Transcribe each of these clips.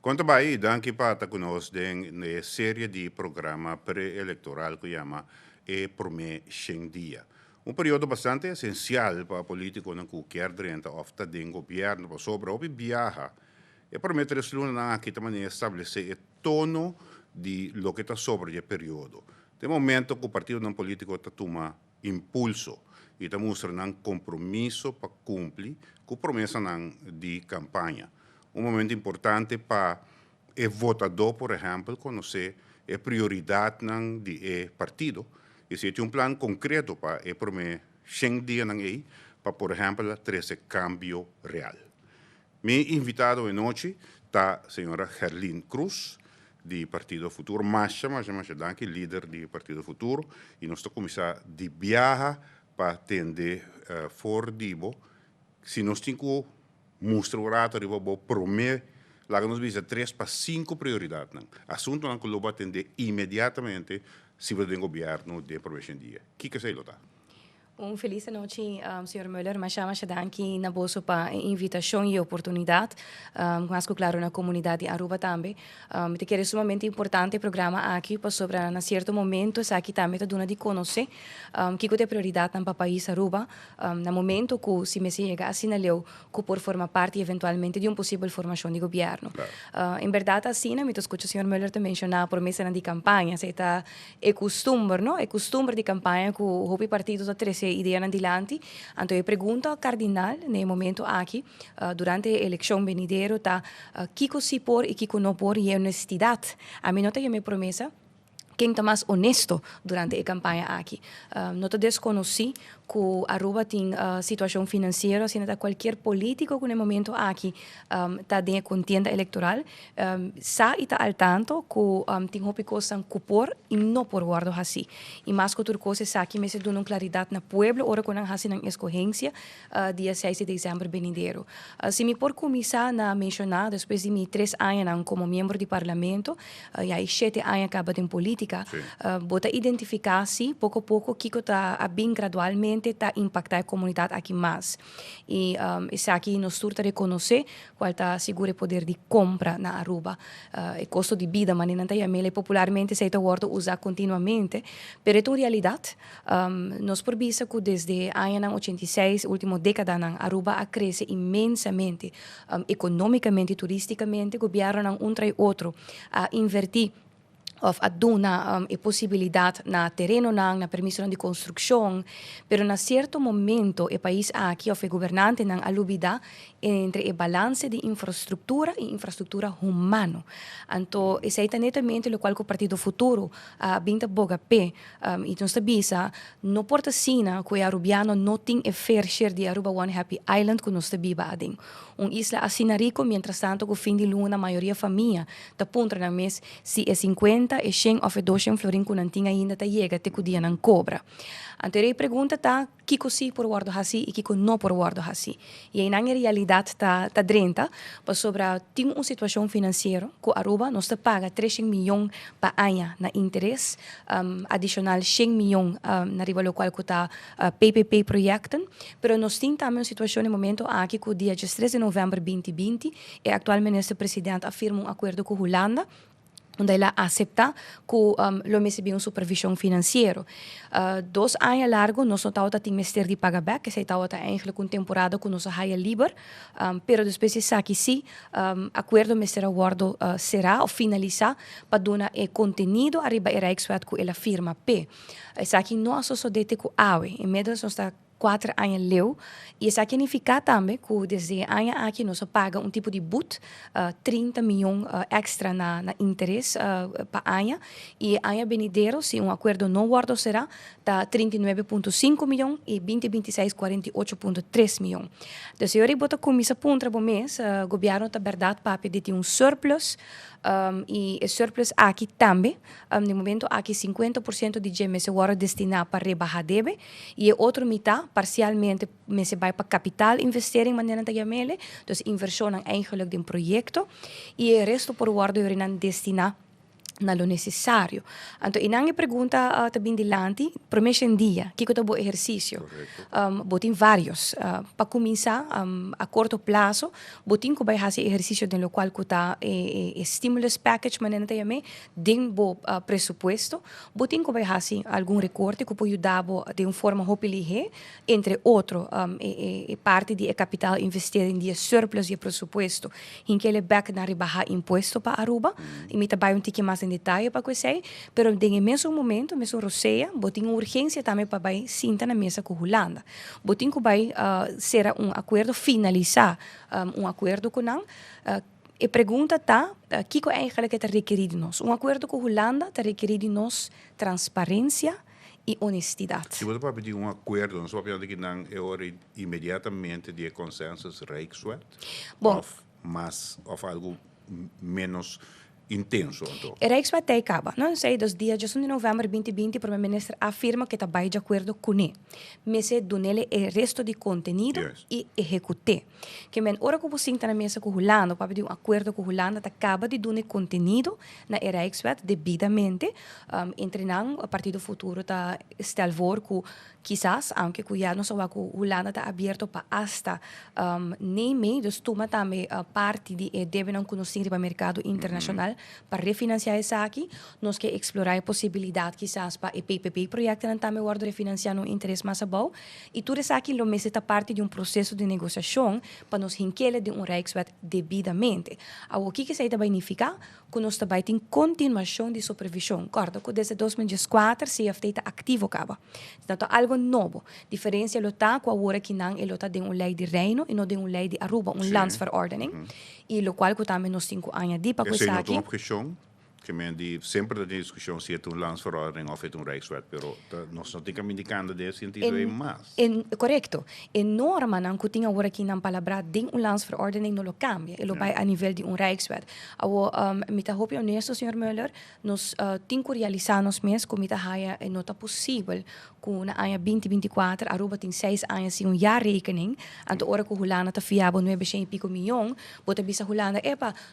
Quanto vai, danke para conosco na série de programa pré-eleitoral que chama Prome 100 Dia. Um período bastante essencial para político não qualquer drenta ofta den governo para sobra ou viaja. E promete resulta aqui também estabelecer o tono de lo que está sobre o período. De momento que o partido não político está toma impulso e está mostrando um compromisso para cumprir com a promessa de campanha. Um momento importante para o votador, por exemplo, conhecer a prioridade do partido e se tem um plano concreto para o primeiro 100 dias para, por exemplo, ter esse cambio real. Meu invitado de noite está a senhora Herlin Cruz, do Partido Futuro, danke, líder do Partido Futuro, e nós estamos começando de viajar para atender for Dibo, se nós temos mostrar o rato riba bo promer lá nos visa 3 para 5 prioridades assunto que lo va atender imediatamente se o governo de promoção dia que sei lota. Feliz noite, Sr. Müller. Mas chama danke na bolsa para a invitação e a oportunidade. Mas claro, na comunidade Aruba também. Me quer sumamente importante o programa aqui para sobre na certo momento se aqui também está de conhecer que é prioridade no país Aruba. No momento que se me chega assim leu que por formar parte eventualmente de possível formação de governo. Claro. Em verdade assim, me escuto o Sr. Müller também mencionar a promessa de campanha. Se está é costume, não? É costume de campanha que o partido está ideia adiante. Então, a pergunta cardinal no momento aqui, durante a eleição venidero, está Kiko se por e Kiko não por e a honestidade. A mim não tem a promessa quem está mais honesto durante a campanha aqui. Não desconheci que Aruba tem situação financeira, se não qualquer político que no momento aqui está em contienda eleitoral, está ao tanto que tem uma coisa que por e não por guardo assim. E mais que outra coisa, aqui me se dá uma claridade na pueblo, ora com a escorrência, dia 6 de dezembro venidero. Se me por começar a mencionar, depois de 3 anos como membro do parlamento, e aí 7 anos acaba em política, bota identificar-se pouco a pouco que está bem gradualmente está impactar a comunidade aqui mais e isso aqui nos surta reconhecer qual está seguro o poder de compra na Aruba o custo de vida mas não tem a popularmente se está word usar continuamente pero em realidade nós por vista que desde ano 86 último década na Aruba a cresce imensamente economicamente e turisticamente o governo trai outro a invertir of a dona a possibilidade na terreno na permissão de construção, pero na certo momento o país aqui of governante nang alubida entre o balance de infraestrutura e infraestrutura humano. Então, esse é netamente o qual o Partido Futuro binta boga pé e nós sabisa não porta sina que o arubiano não tem a fair share de Aruba One Happy Island que nós biba adem. Isla assina rico, mientras tanto, que o fim de luna, a maioria família, ta punta na mês, se é 50, é 100 ou é 200 florin que não tinha ainda, ta chega, até que o dia não cobra. Anterior pergunta tá, kiko si por guardo hasi e kiko não por guardo hasi. E aí, na realidade, tá drenta, para sobre tem uma situação financeira, que a Aruba nós paga 300 milhões para ano na interesse, adicional 100 milhões na rival qual que tá PPP projeto, pero nós temos também uma situação no momento aqui que o dia 13 de novembro de 2020, e atualmente o presidente afirma um acordo com a Holanda, onde ela aceita que lo recebe uma supervisão financeira. 2 anos largo, nós não estamos a mestre de pagamento, que se estava eigenlijk uma temporada que nós haya liber, pero depois se sabe que sim, acordo mestre aguardo será ou finalizar para dar o conteúdo arriba a Rijkswet que ela firma P. Essa aqui não é só dete com AWE, em meio nós está 4 anos leu. E isso significa também que desde ano aqui nós paga tipo de boot, 30 milhões extra na interesse para ano. E ano venidero, se acordo não guardo será, tá 39,5 milhões e 2026 48,3 milhões. Então, se eu botar comissa puntra por mês, o governo está verdade para pedir surplus. E o surplus aqui também, no momento aqui 50% de GMS agora destinado para rebaixar débito e a outra metade parcialmente se vai para capital investering maneira de gamele, então inversão eigenlijk de projeto e o resto por guarda destinado na lo necessário. Então, inang pergunta também dilante, promessa em dia, que é o exercício? Botem vários. Para começar, a curto prazo, botem que vai fazer exercício no qual está stimulus package, maneira também, dentro do presupuesto, botem que vai fazer algum recorte que pode ajudar de uma forma hopefully, entre outros, parte de capital investir em dia surplus de presupuesto, em que ele back na rebaixar imposto para Aruba, e me trabalha um tique mais em detalhe para você, pero em mesmo momento, mesmo roceia, botem uma urgência também para vai sentar na mesa com a Holanda. Botem que vai ser acordo finalizar acordo com nós. E pergunta está, o que é eigenlijk está requerido de nós? Acordo com a Holanda está requerido de nós transparência e honestidade. Se você pode pedir acordo, não só para que não é hora imediatamente de consenso Rijkswet? Bom, Of algo menos intenso. Então. O Rijkswet acaba. Não sei, dos dias 1 de novembro de 2020, o primeiro-ministro afirma que está de acordo com ele. Mas é donele o resto de conteúdo e executar. Que men ora que você está na mesa com a Holanda, para pedir acordo com a Holanda, acaba de dar conteúdo na Rijkswet devidamente. Entre nós, a partir do futuro, está estel voor que quizás, aunque já não só a Holanda está aberto para hasta nem meio, dus toma também parte de deve não conhecer para o mercado internacional para refinanciar isso aqui, nós queremos explorar a possibilidade quizás para o PPP-projeto também guarda refinanciar no interesse mais bom e tudo isso aqui lo está parte de um processo de negociação para nos hinquele de Rijkswet devidamente. O que isso vai significar? Que nós também temos continuação de supervisão. Corda, que desde 2004 se está ativo acaba. Então, algo novo. Diferença lo tá com a hora que não ele está de uma lei de reino e não de uma lei de Aruba, landsverordening. E lo qual que também nós temos añadir para coisa aqui. Uma questão que men die sempre de discussão se é um landsverordening of é um Rijkswet, pero nós não temos indicando desse sentido é mais. Correto. E norma não que tinha agora aqui na palavra de landsverordening não lo cambia, ele vai a nível de Rijkswet. Me tá hope honesto, senhor Müller, nós temos que realizar nos mês como está haia e não está possível com na ano 2024 Aruba tem 6 anos sem jaarrekening, ante hora que Holanda está fiável 900 e pico milhões, bota bisa Holanda,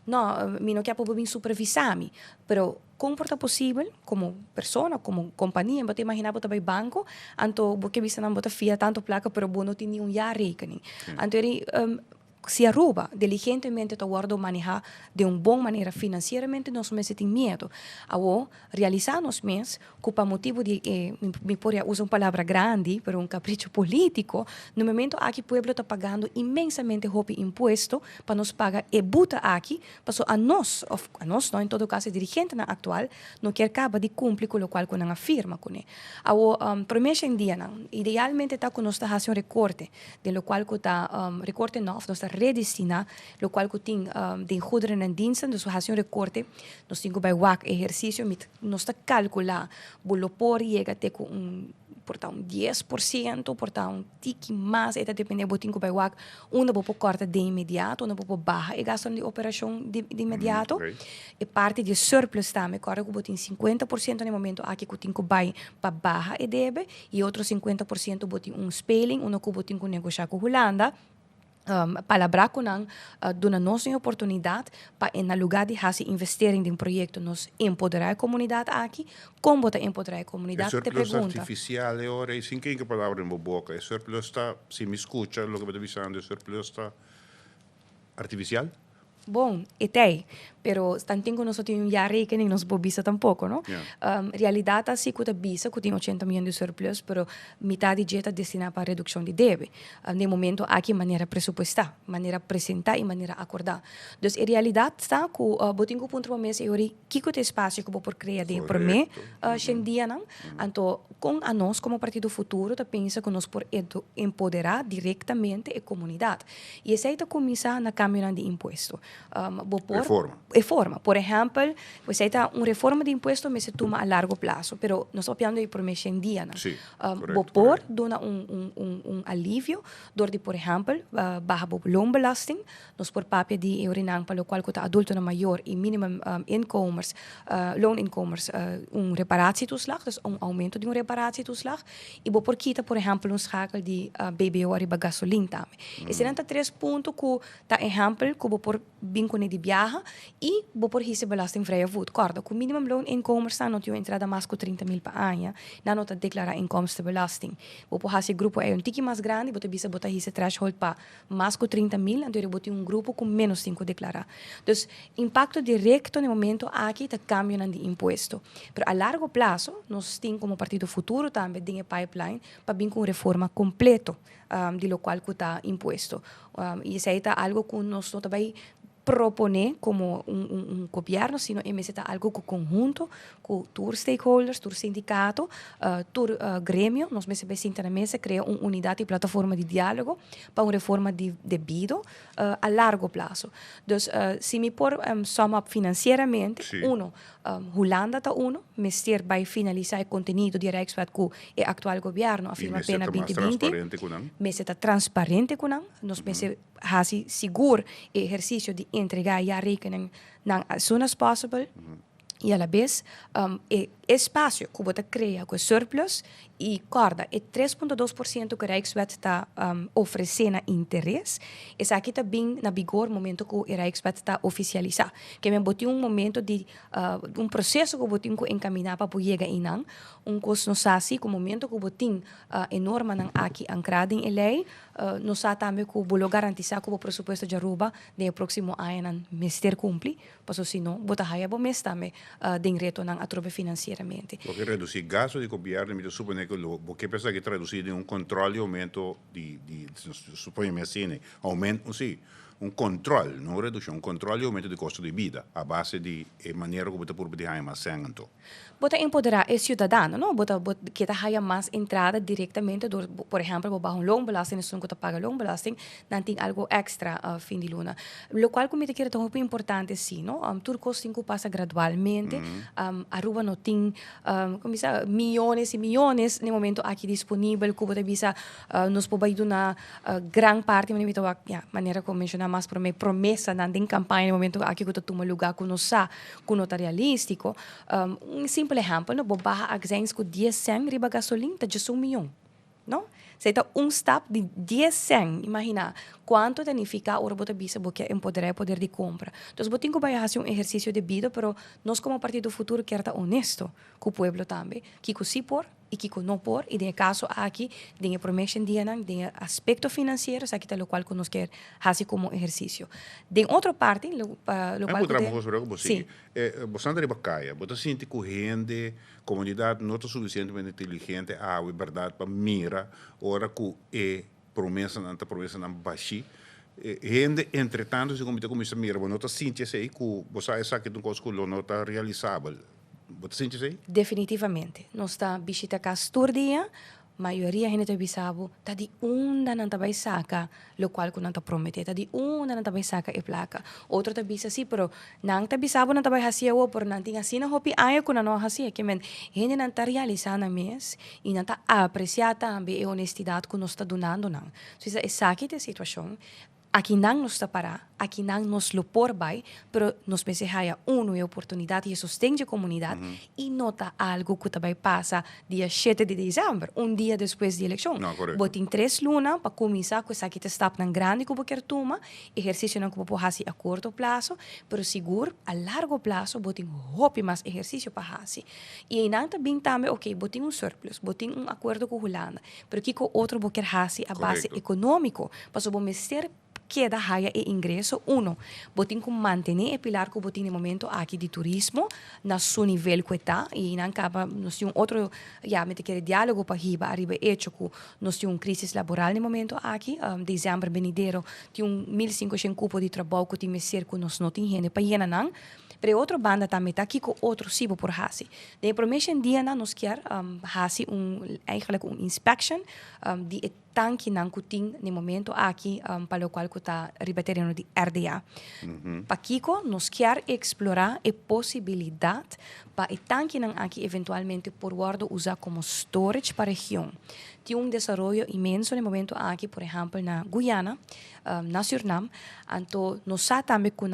não, me não quer para bem supervisar-me. Pero como é possível, como pessoa, como companhia, você imaginar que você banco, então você bisa não bota fia tanto placa, pero você não tem um jaarrekening. Então se Aruba diligentemente está guardando manejar de uma boa maneira financeiramente, nós mesmos temos medo. Ao realizar nos mês, que para motivo de, me poderia usar uma palavra grande, para um capricho político, no momento aqui o povo está pagando imensamente roupa imposto para nos pagar e buta aqui, para a nós não, em todo caso, dirigente na atual, não quer acabar de cumprir com o qual não afirma com ele. Ao promessa em dia, idealmente está com nós fazendo recorte, de lo qual está recorte novo, nós está redestinar, lo qual que tem de goederen en diensten, dus we gaan een recorte, nós temos bij WAC exercício, nós está calcular, bolo por chega até com portar 10%, portar tique mais, eta depende do tempo by WAC, uma bopo corta de imediato, uma bopo barra e gasto de operação de imediato, e parte de surplus também, corre que botin 50% no momento aqui que tem que vai para barra e debe, e outro 50% botin speling, que botin que negociar com Holanda, palavra com nós, dona nossa oportunidade para na lugar de fazer investir em um projeto nos empoderar a comunidade aqui, como botar empoderar a comunidade? Te pergunta. Artificial é hora, e sem que palavra em boca, o surplus está, se me escuta, o que me está dizendo, o surplus está artificial? Bom, etei. Pero tanto nosotros temos já rekening, nos bobisa tampoco, ¿no? Yeah. Realidade assim que bisa, que tem 80 milhões de surplus, pero metade de está destinada para redução de débito. No momento, aqui maneira pressupostar, maneira apresentar e maneira acordar. Então, a realidade está que botem o ponto para mês e ori que o espaço que vou por criar de por mim, dia não. Então, com a nós como Partido Futuro, tá pensa que nós por empoderar diretamente a comunidade. E essa aí tá começar na Câmara de Imposto. Reforma. Por exemplo, você está uma reforma de imposto, mas se toma a largo prazo, pero nós opinamos aí por mês em dia, não? Sí, Bopor dona alívio, door die, por exemplo, baja op loonbelasting, nós por papel de eurinang, para o qual que adulto na maior e minimum inkomens, looninkomens, reparatietoeslag, dus aumento de reparatietoeslag, e bopor kita, por exemplo, schakel de BBO arriba gasolina também. Esse é três pontos que, tá exemplo, que bopor vincone de viaja e bopor hisse belastingvrije voet. Corda, com minimum looninkomen staan, not je entrada mais que 30 mil per ano, na nota declarar inkomstenbelasting. Bopor hisse grupo é tiki mais grande, bota bisa bota hisse threshold pa mais que 30 mil, então ele bota grupo com menos 5 declarar. Dus impacto direto no momento aqui tá cambio de imposto. Pero a largo prazo, nós temos como Partido Futuro também tem pipeline para vir com reforma completo de lo qual que está imposto. E isso aí tá algo que nós também proponer como governo, sino em vez de algo que conjunto, com todos stakeholders, todo sindicato, todo grêmio, nós mesmos na mesa criar uma unidade e plataforma de diálogo para uma reforma devido a largo prazo. Então, se me por sum up financeiramente, Holanda está mas vai finalizar o conteúdo de Rijkswet que o atual governo afirma pena 2020, mas está transparente com nós mesmos hasi seguro o exercício de entregar a rekening as soon as possible e a la vez espaço que você cria com surplus e corda é 3,2% que a Rijkswet está oferecendo interesse. Esse aqui está bem na vigor no momento que a Rijkswet está oficializada. Que me botou momento de processo que botou que encaminhar para chegar em coisa não assim que o momento que botou enorme não aqui ancrado em lei, não sabe também que o bolo garantizar que o presupuesto de Aruba no próximo ano não mester cumpre, porque senão botar raia bom mês também de reto não atrobe financeiramente. Porque reduzir gasto de governo, me supone porque pensa que traduzir em controle e aumento suponho assim, aumento, sim, controle, não redução, controle e aumento de custo de vida, a base de maneira como você pode ter mais sangue. Bota empoderar o cidadão, não? Bota que haya mais entrada diretamente, por exemplo, bajo loonbelasting, se você paga loonbelasting, não tem algo extra fim de luna. Lo qual como que é muito importante, sim, não? Tudo custo que passa gradualmente, Aruba não tem, como se milhões e milhões no momento aqui disponível, que você bisa nos pode dar na gran parte, mas não é maneira como mencionar mais promessa, não tem campanha no momento aqui que você toma lugar que não sa, que não está realístico. Simple exemplo, no baja accents com 10 cent riba gasolina, tá just 1 milhão, não? Se está step de 10 cent, imagina quanto significa o robot bisa porque empoderar o poder de compra. Então, botin que vai fazer exercício devido, pero nós como Partido Futuro quer estar honesto com o povo também, que sim por e que não por, e no caso aqui, tem a promessa de tem aspecto financeiro, aqui está o qual nós quer fazer como exercício. De outra parte, o qual sim, você anda de bacaia, você sente que a comunidade não é suficientemente inteligente a verdade para mirar ora que promessa não baixa. Gente, entretanto, se começa a mirar, não está sentindo aí que você sabe que não está realizável. Você sente isso aí? Definitivamente. Nós está visita casa todo dia, maioria gente está bisabo, tá de não tá vai saca, lo qual que não tá prometer, tá de não tá vai saca e placa. Outro tá bisa assim, pero não tá bisabo não tá vai hacia o por não tem assim na hopi ayo que não hacia, que men gente não tá realizando mês e não tá apreciar também a honestidade que nós está donando não. So essa aqui é a situação. Aqui não nos está parar, aqui não nos lo por vai, pero nos pensamos a oportunidade e sustento de comunidade e nota algo que também passa dia 7 de dezembro, dia depois da eleição. Botem 3 lunas para começar com essa que está tão grande que você quer tomar, exercício não que você pode fazer a curto prazo, pero seguro a largo prazo botem hope mais exercício para fazer. E aí não também também, ok, botem surplus, botem acordo com a Holanda, pero que outro você quer fazer a base econômica, para você queda haya e ingreso. Uno, botin com mantener e pilar que botin no momento aqui de turismo, na seu nível que está, e não acaba, nós temos outro, me te diálogo para arriba hecho que nós temos crise laboral no momento aqui, dezembro venidero, tem 1.500 cupos de trabalho que tem cerca nós não tem gente para ir não. Pero outra banda também está aqui com outro sibo por hasi. De promessa dia nós quer hasi eigenlijk inspection de tanque não kuting no momento aqui para o qual está ribatereno de RDA. Para Kiko nós quer explorar a possibilidade para o tanque não aqui eventualmente por guarda usar como storage para a região. Tem desenvolvimento imenso no momento aqui, por exemplo, na Guyana, na Suriname, então nós também com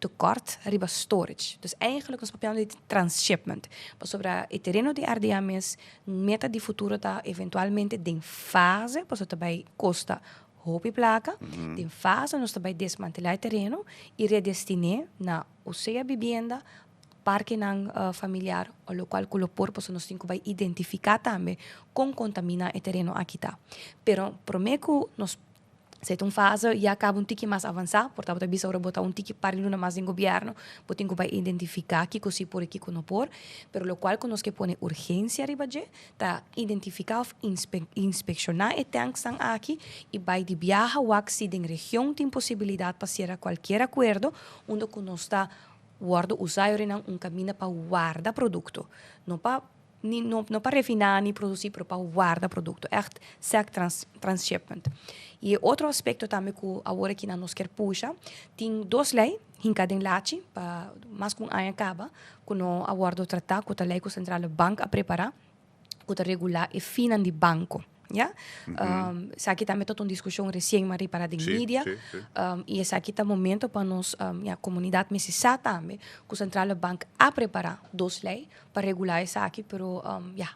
tekort riba storage. Dus eigenlijk ons papel de transshipment. Maar sobre o terreno de RDA mes, meta de futuro está eventualmente de fase, para também costa hopi placa, de fase nós também desmantelar o terreno e redestinar na oceia vivienda, parque não familiar, o local que o porpoise nós temos que identificar também com contaminar o terreno aqui tá. Pero prometo nós se fase já acaba tique mais avançado, portanto, bisa ora botar tique para luna mais em governo, botin que vai identificar que cosi por aqui que não por, pero lo qual que nós que pone urgência arriba de, tá identificar, inspeccionar e tanques estão aqui e vai de viaja ou se em região tem possibilidade para ser qualquer acordo, onde que nós está guarda usar caminho para guardar produto, não para não para refinar nem produzir, mas para guardar produto. Echt sec transshipment. E outro aspecto também que agora que nós quer puxar, tem duas leis, hinca den lati, mas com a acaba, que nós aguardo tratar, que a lei que o Central Bank a preparar, que a regular e finan de banco. Ja? Aqui também está uma discussão recente mas para a mídia e esse aqui está momento para nós a comunidade necessita também que o Central Bank a preparar duas leis para regular isso aqui, pero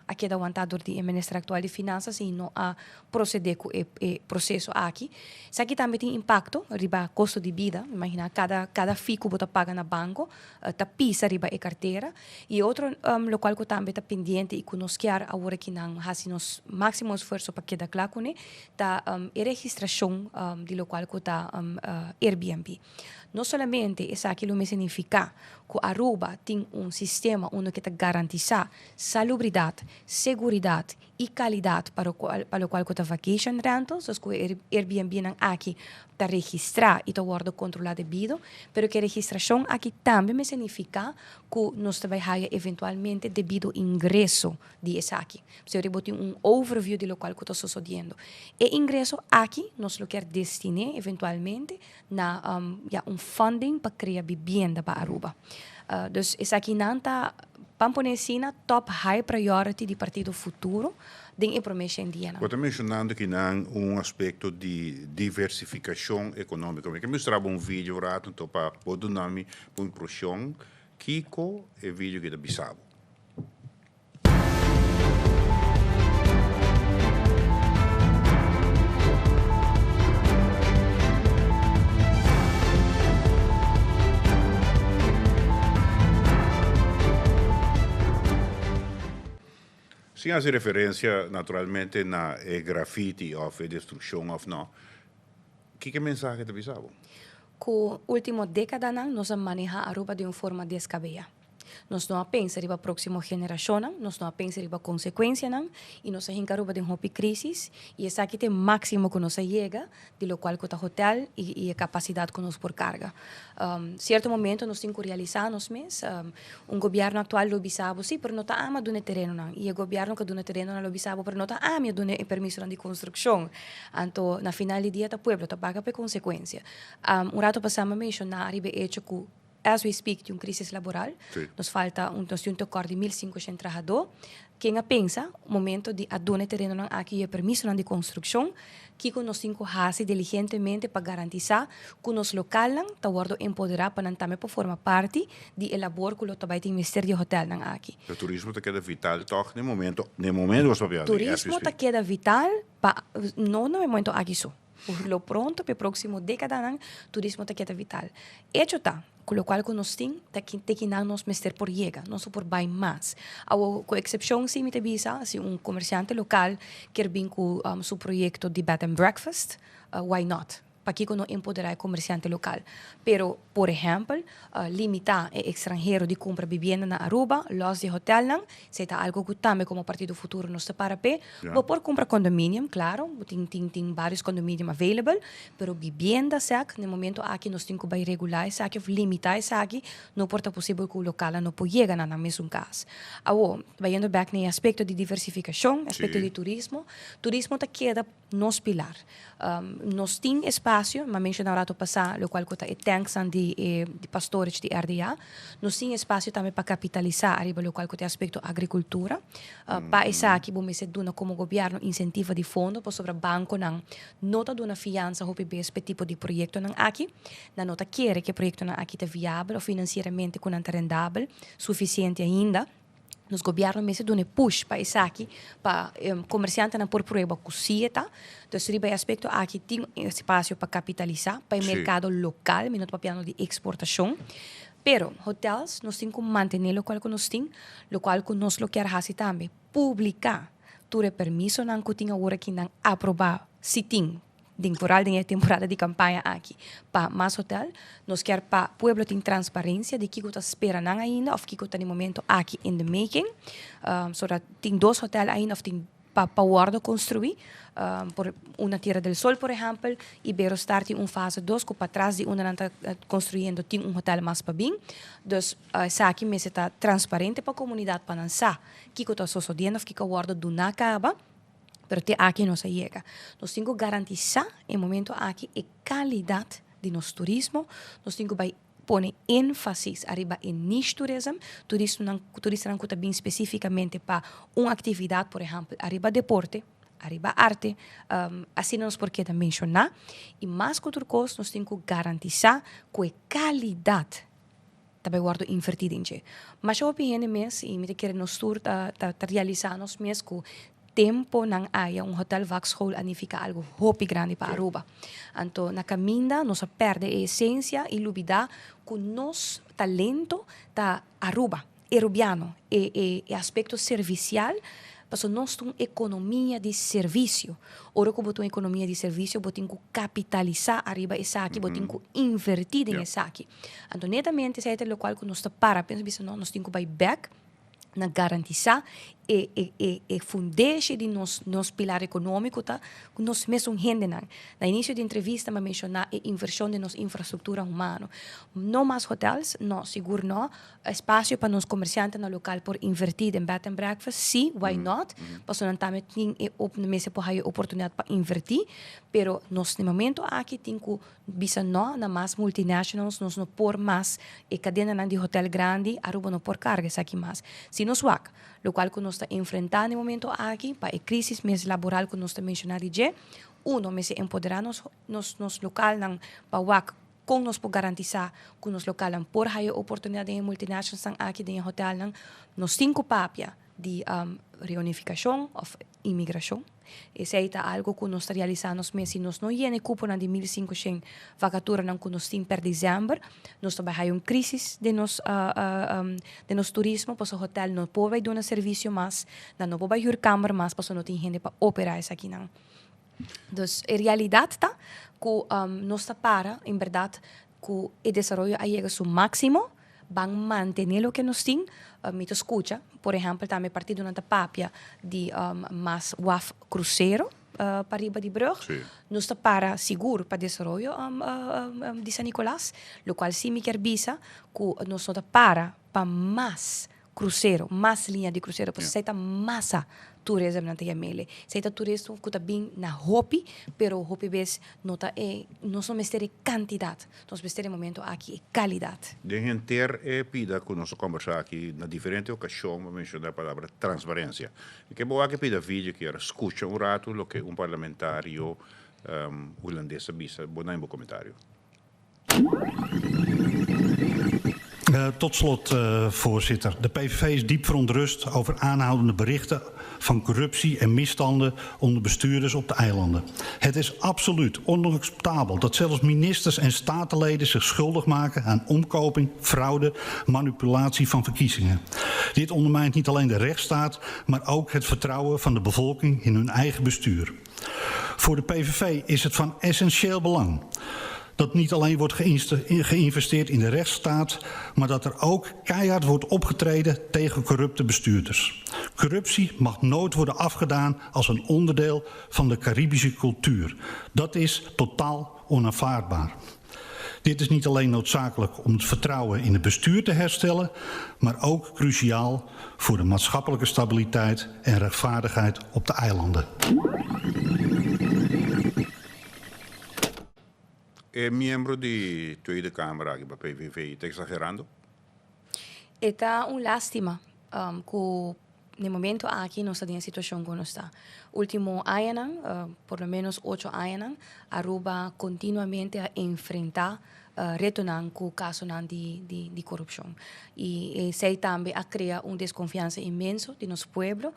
aqui é da vontade de ministro atual de finanças e não a proceder com o processo aqui. Isso aqui também tem impacto riba custo de vida, imagina cada fico que você paga na banco, está pisa riba e carteira e outro local que também está pendente e que nós quer agora que não faz nos máximo esforço para quedar claro com ele, está a registração de local que está Airbnb. Não somente isso aqui não significa que Aruba tem sistema onde que garantiza salubridade, seguridade e qualidade para o qual está vacation rentals, so que Airbnb não aqui está registrar e está guarda controlado devido, pero que a registração aqui também significa que nós vai ter eventualmente devido ingresso de esse aqui. Se eu botar overview de local que está sucedendo. E ingresso aqui nós lo quer destinar eventualmente na funding para criar vivienda para Aruba. Dus esse aqui não está Pamponesina top high priority di Partido Futuro din promessa indiana. Você mencionando que não aspecto de diversificação econômica. Eu mostrava vídeo rato para o nome para produção Kiko e vídeo que da Bissau. Sim, hace referência naturalmente na graffiti ou destruição ou não. Que mensagem da Bissau? Com a última década nós manejamos a Aruba de uma forma descabellada. Nós não pensamos na próxima geração, nós não pensamos na consequência, e nós encaramos de uma crise, e esse aqui tem o máximo que nós chega, de lo qual está o hotel e a capacidade que nós por carga. Certo momento, nós temos que realizar nós mesmos, governo atual do Bissau, sim, mas não está ama do terreno, e o governo que do terreno no Bissau, mas não está ama do permisso de construção. Então, na final do dia, o povo está paga por consequência. Rato passamos a mencionar, hecho que as we speak, de uma crise laboral, nos falta nós temos um de 1.500 trabalhadores. Quem pensa, o momento de adonar terreno aqui e permisso de construção, que nós temos que fazer diligentemente para garantir que nos local está empoderar para também formar parte de elaborar que o trabalho de Ministério de Hotel aqui. O turismo está queda vital, toch? No momento was papel. O turismo está queda vital, não no momento aqui só. Por lo pronto, para a próxima década, o turismo está queda vital. Hecho está. Com o qual nós temos que nós mestre por chega, não só por bem mais. Com exceção, se me avisa, se comerciante local quer vir com seu projeto de bed and breakfast, why not? para que no empoderar o comerciante local. Pero, por exemplo, limitar o extranjero de compra vivienda na Aruba, los de hotel, se está algo que também como Partido Futuro nos para pé, por comprar condomínio, claro, tem vários condomínios available, pero vivienda, sac, no momento aqui nós temos que regular, sac, limitar, sac, não porta possível que o local não pode chegar na mesma casa. Agora, vayendo back no aspecto de diversificação, aspecto de turismo te queda nos pilar. Nós temos espaço, mas mencionar rato passar, o qual é tanks de pastores de RDA, nós temos espaço também para capitalizar arriba o qual é aspecto agricultura, para essa aqui vamos ser duna como governo incentiva de fundo para sobre banco não nota duna fiança HPB esse tipo de projeto não aqui, na nota quer que o projeto não aqui está viável ou financeiramente com rendável, suficiente ainda. Nos governos mesmo dão push para isso aqui, para comerciante não por prueba cosita. Então, riba aspecto aqui tem espaço para capitalizar, para o mercado local, minuto para piano de exportação. Pero hotels nós temos que manter o qual que nós temos, o qual que nós lo quer fazer também, publicar, ter permisso não que tenha agora que não aprovar se tem. Temporada de campanha aqui. Para mais hotel, nós queremos para o povo ter transparência de que está esperando ainda, ou que está no momento aqui in the making. Tem 2 hotéis ainda, ou tem para guarda construir. Por uma Tierra del Sol, por exemplo, Ibero start em fase 2, que para trás de onde está construindo tem hotel mais para bem. Então, aqui mesmo está transparente para a comunidade para não saber que está sucedendo, que a guarda do não acaba. Pero aqui não se chega. Nós temos que garantizar, em momento aqui, a qualidade de nosso turismo. Nós temos que pôr ênfase arriba em niche turismo. Turismo não está bem especificamente para uma atividade, por exemplo, arriba deporte, arriba arte. Assim nós por que mencionar. E mais que outra coisa, nós temos que garantizar que a qualidade também guardo invertido em gente. Mas eu opino mesmo, e me quero nós realizar nós mesmos que tempo não há hotel Vaxhol anifica algo hopi grande para Aruba. Então, na caminha, nós perde a essência e lubida que nosso talento da Aruba, erubiano, e aspecto servicial, porque nós temos economia de serviço. Ora que botou economia de serviço, botem que capitalizar arriba essa aqui, botem que invertir em essa aqui. Então, netamente, se é o qual que nós para, pensa, nós temos que buy back, na garantizar e fundeixe de nos pilar econômico tá nós mesmo gente na início da entrevista me mencionar a inversão de nossa infraestrutura humana não mais hotels não seguro não espaço para nos comerciantes no local por invertir em bed and breakfast sim why not porque não também tem mesa por aí oportunidade para invertir pero nós no momento aqui tem que bisa não na mais multinationals nós não por mais e cadena de hotel grande Aruba não por carga aqui mais se nos wak lo qual que nós está enfrentando no momento aqui para a crise laboral que nós está mencionando já mas empoderar nos local para wak com nós por garantizar que nos local por aí oportunidade em multinacionais aqui em hotel nos 5 papia de reunificação ou imigração. Esse é algo que nós realizamos mesmo. Nós não temos cupo de 1.500 vacaturas que nós temos para dezembro. Nós também temos uma crise de nosso turismo, porque o hotel não pode dar um serviço mais, não pode dar câmara mais, porque não tem gente para operar isso aqui. Então, a realidade está que nós para, em verdade, que o desenvolvimento chega ao seu máximo, van mantener o que nós temos. Me escuta, por exemplo, também partido na papia de mais WAF cruzeiro para riba de Brugge. Nós está para seguro para desenvolvimento de San Nicolás, o qual sim me quer bisa que nós está para mais cruzeiro, mais linha de cruzeiro, porque se está massa turismo na Yamele. Se está turismo que está bem na Hopi, pero Hopi bes nota não somos ter quantidade, nós vamos ter momento aqui qualidade. De gente pida que nós conversar aqui na diferente ocasião, mencionar a palavra transparência. E que boa que pida vídeo que escuta rato o que parlamentario holandês bisa. Bom comentário. Tot slot, voorzitter. De PVV is diep verontrust over aanhoudende berichten van corruptie en misstanden onder bestuurders op de eilanden. Het is absoluut onacceptabel dat zelfs ministers en statenleden zich schuldig maken aan omkoping, fraude, manipulatie van verkiezingen. Dit ondermijnt niet alleen de rechtsstaat, maar ook het vertrouwen van de bevolking in hun eigen bestuur. Voor de PVV is het van essentieel belang dat niet alleen wordt geïnvesteerd in de rechtsstaat, maar dat er ook keihard wordt opgetreden tegen corrupte bestuurders. Corruptie mag nooit worden afgedaan als een onderdeel van de Caribische cultuur. Dat is totaal onaanvaardbaar. Dit is niet alleen noodzakelijk om het vertrouwen in het bestuur te herstellen, maar ook cruciaal voor de maatschappelijke stabiliteit en rechtvaardigheid op de eilanden. Miembro de Tweede Kamer aqui para PVV, está exagerando? Está lástima que no momento aquí no está en situación como está. Último año, por lo menos 8 años, Aruba continuamente a enfrentar retornan com o caso de corrupção. E sei também a criar desconfiança imenso de nosso povo,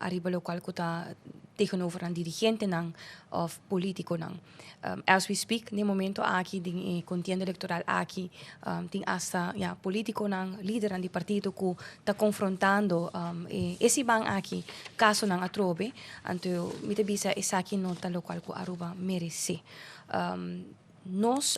arriba lo qual está tegenover een dirigente of político. As we speak, no momento aqui, de contienda eleitoral aqui, tem hasta político, líder de partido que está confrontando esse ban aqui, caso a trobe, então, me bisa essa aqui nota lo qual Aruba merece. Nós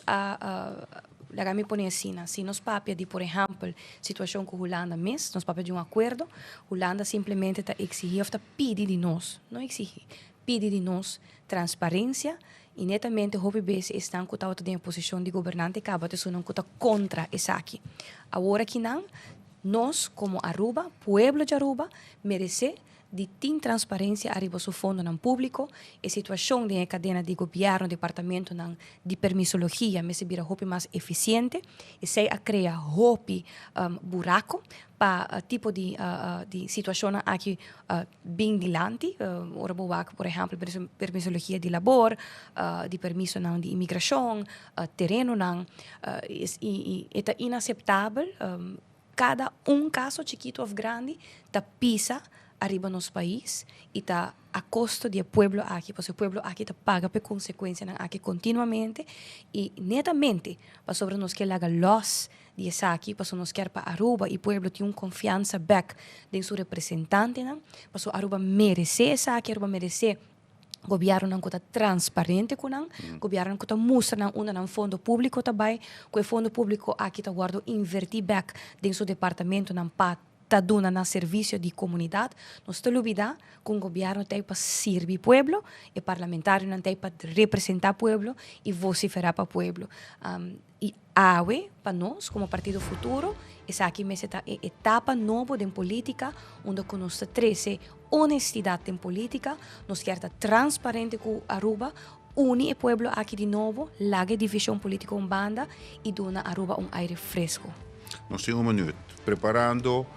me põe assim, se nós papia de, por exemplo, situação com a Holanda mesmo, nós papia de acordo, Holanda simplesmente está exigindo, está pedindo de nós, não exigir, pede de nós transparência e netamente o BBS estão com a posição de governante que abate não está contra essa aqui. Agora que não, nós como Aruba, pueblo de Aruba, merece de ter transparência arriba do fundo público, a situação de cadeia de governo, departamento de permissologia, me se vira mais eficiente, e se a criar buraco para tipo de situação aqui bem dilante, por exemplo, permissologia de labor, de permisso de imigração, terreno, e é inaceitável, cada caso chiquito ou grande, está pisa arriba nos país e está a custo do pueblo aqui, porque o pueblo aqui está paga por consequência aqui continuamente e netamente para sobre nós que laga los de essa aqui, para nós quer para Aruba e o pueblo tem confiança back de seu representante, para Aruba merece essa aqui, Aruba merece governo que está transparente com o governo que está mostrando um fundo público também, que o fundo público aqui está guardando invertir back de seu departamento para está dando na serviço de comunidade, não está olvidando que o governo tem para servir o povo, e parlamentar não tem para representar o povo e vociferar para o povo. E AUE, para nós, como Partido Futuro, essa aqui é uma etapa nova de política, onde nós trazemos honestidade em política, nós queremos estar transparente com Aruba, unir o povo aqui de novo, larga divisão política em banda e dar a Aruba aire fresco. Nós temos minuto, preparando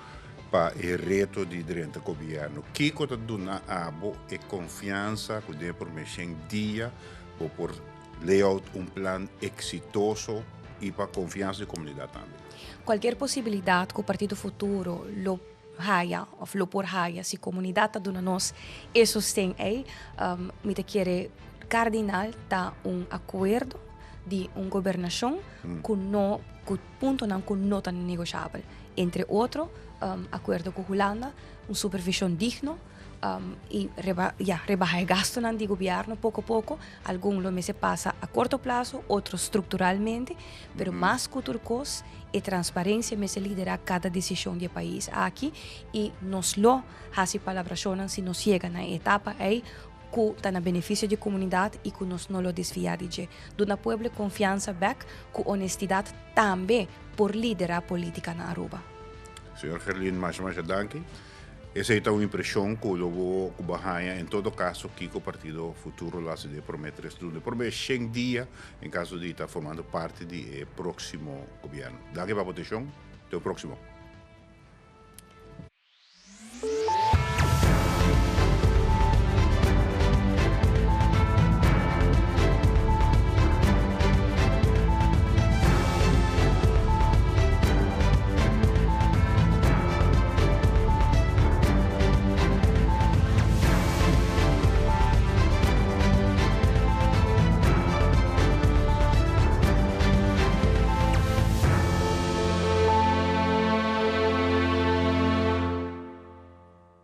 para o reto de dentro do governo. O que está dando abo e confiança que deve por mexer dia por layout plan exitoso e para confiança da comunidade também. Qualquer possibilidade que o Partido Futuro lo haya ou lo por haya, se a comunidade está dando nós e sustém aí, me te quer cardinal tá acordo de governação que no ponto não que não está negociável. Entre outros, acordo com a Holanda, supervisão digno e rebajar gasto de governo pouco a pouco. Alguns meses passa a curto prazo, outros estruturalmente, mas mais que outra coisa é transparência, me se liderar cada decisão do país aqui e nós lo hasi palabracionan se nos chega na etapa aí que está na benefício da comunidade e que nós não lo desviar de dona pueblo confiança back, com honestidade também por liderar a política na Aruba. Senhor Gerlin, mais danke. Essa é uma impressão que eu vou bahia em todo caso que o Partido Futuro lá se promete estudo por bem 100 dias em caso de estar formando parte do próximo governo. Daqui para a votação, até o próximo.